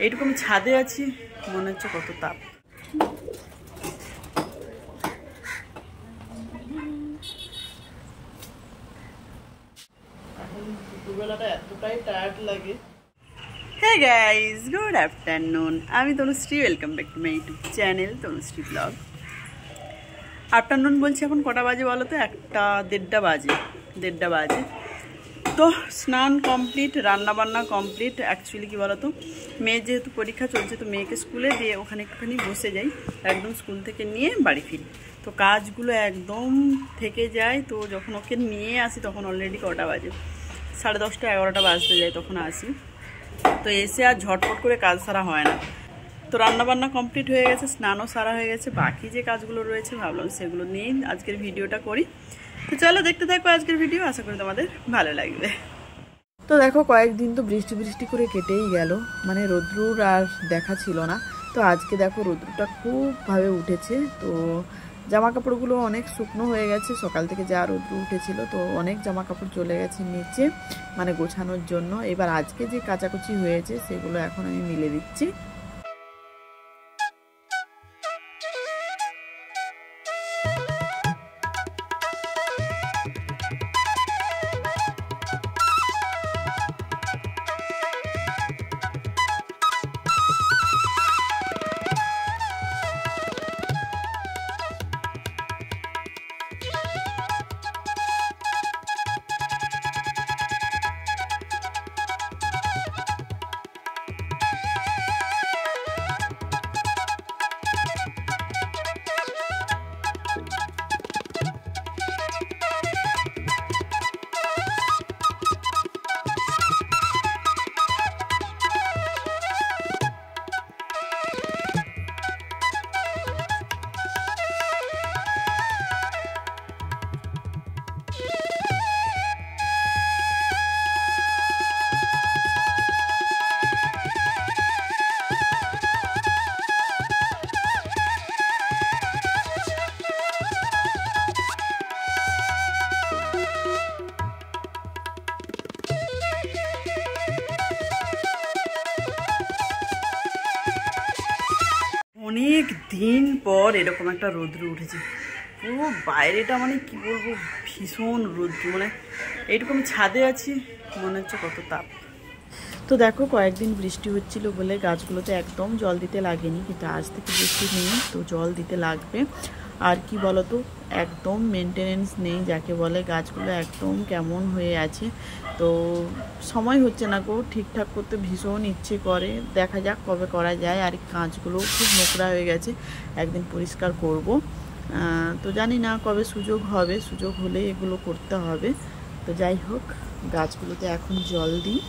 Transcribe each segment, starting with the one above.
এইটুকু আমি ছাদে আছি, মনে হচ্ছে কত তাপ। দুপুরবেলাটা এতটাই টায়ার্ড লাগে। Hey guys, good afternoon. আমি Tanushree, welcome back to my YouTube channel Tanushree blog. Afternoon বলছি, এখন কটা বাজে বলো তো? 1:30 বাজে, 1:30 বাজে। তো স্নান কমপ্লিট, রান্নাবান্না কমপ্লিট। অ্যাকচুয়ালি কী বলো তো, মেয়ের যেহেতু পরীক্ষা চলছে, তো মেয়েকে স্কুলে দিয়ে ওখানে একটুখানি বসে যাই, একদম স্কুল থেকে নিয়ে বাড়ি ফিরি। তো কাজগুলো একদম থেকে যায়। তো যখন ওকে নিয়ে আসি তখন অলরেডি কটা বাজে, 10:30, 11টা বাজতে যায়, তখন আসি। তো এসে আর ঝটপট করে কাজ সারা হয় না। তো রান্নাবান্না কমপ্লিট হয়ে গেছে, স্নানও সারা হয়ে গেছে। বাকি যে কাজগুলো রয়েছে ভাবলাম সেগুলো নিয়েই আজকের ভিডিওটা করি। তো চলো দেখতে থাকো আজকের ভিডিও, আশা করি তোমাদের ভালো লাগবে। তো দেখো, কয়েকদিন তো বৃষ্টি বৃষ্টি করে কেটেই গেল, মানে রৌদ্রুর আর দেখা ছিল না। তো আজকে দেখো রৌদ্রটা খুবভাবে উঠেছে। তো জামা কাপড়গুলো অনেক শুকনো হয়ে গেছে, সকাল থেকে যা রৌদ্র উঠেছিল। তো অনেক জামা কাপড় চলে গেছে নিচে, মানে গোছানোর জন্য। এবার আজকে যে কাচাকুচি হয়েছে সেগুলো এখন আমি মিলে দিচ্ছি। অনেক দিন পর এরকম একটা রৌদ্র উঠেছে। পুরো বাইরেটা মানে কি বলবো, ভীষণ রৌদ্র। মানে এইটুকু আমি ছাদে আছি, মনে হচ্ছে কত তাপ। তো দেখো, কয়েকদিন বৃষ্টি হচ্ছিল বলে গাছগুলোতে একদম জল দিতে লাগেনি, কিন্তু আজ থেকে বৃষ্টি নেই, তো জল দিতে লাগবে। আর কি বলতো, একদম মেনটেনেন্স নেই যাকে বলে, গাছগুলো একদম কেমন হয়ে আছে। তো সময় হচ্ছে না গো ঠিকঠাক করতে, ভীষণ ইচ্ছে করে। দেখা যাক কবে করা যায়। আর কাঁচগুলো খুব নোংরা হয়ে গেছে, একদিন পরিষ্কার করব। তো জানি না কবে সুযোগ হবে, সুযোগ হলে এগুলো করতে হবে। তো যাই হোক, গাছগুলোতে এখন জল দিই।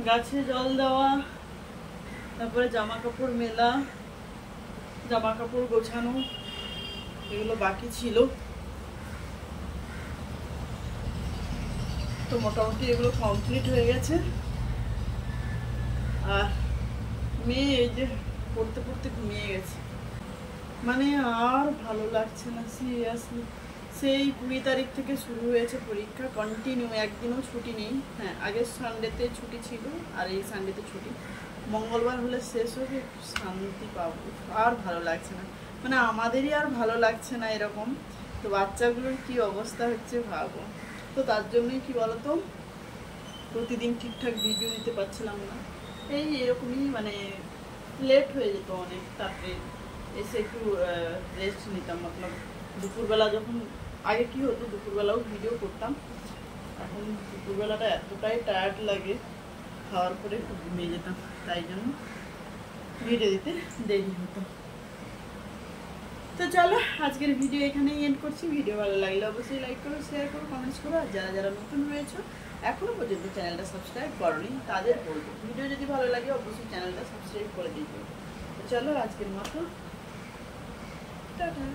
গাছে জল দেওয়া, তারপরে জামা কাপড় মেলা, জামা কাপড় গোছানো, এগুলো বাকি ছিল। তো মোটামুটি এগুলো কমপ্লিট হয়ে গেছে। আর মেয়ে এই যে পড়তে পড়তে ঘুমিয়ে গেছে, মানে আর ভালো লাগছে না সিরিয়াসলি। সেই 20 তারিখ থেকে শুরু হয়েছে পরীক্ষা, কন্টিনিউ, একদিনও ছুটি নেই। হ্যাঁ, আগের সানডেতে ছুটি ছিল আর এই সানডেতে ছুটি। মঙ্গলবার হলে শেষ হবে, শান্তি পাবো। আর ভালো লাগছে না, মানে আমাদেরই আর ভালো লাগছে না এরকম। তো বাচ্চাগুলোর কি অবস্থা হচ্ছে ভাবো। তো তার জন্যই কি বলতো, প্রতিদিন ঠিকঠাক ভিডিও দিতে পারছিলাম না। এই এরকমই মানে লেট হয়ে যেত অনেক। তারপরে এসে একটু রেস্ট নিতাম, মতলব দুপুরবেলা যখন, আগে কি হতো দুপুরবেলাও ভিডিও করতাম, এখন দুপুরবেলাটা এতটাই টায়ার্ড লাগে, খাওয়ার পরে একটু ঘুমিয়ে যেতাম, তাই জন্য ভিডিও দিতে দেরি হতো। তো চলো আজকের ভিডিও এখানেই এন্ড করছি। ভিডিও ভালো লাগলে অবশ্যই লাইক করো, শেয়ার করো, কমেন্টস করো। আর যারা যারা নতুন রয়েছে এখনো পর্যন্ত চ্যানেলটা সাবস্ক্রাইব করোনি তাদের বলবো, ভিডিও যদি ভালো লাগে অবশ্যই চ্যানেলটা সাবস্ক্রাইব করে দিও। তো চলো আজকের মতো টাটা।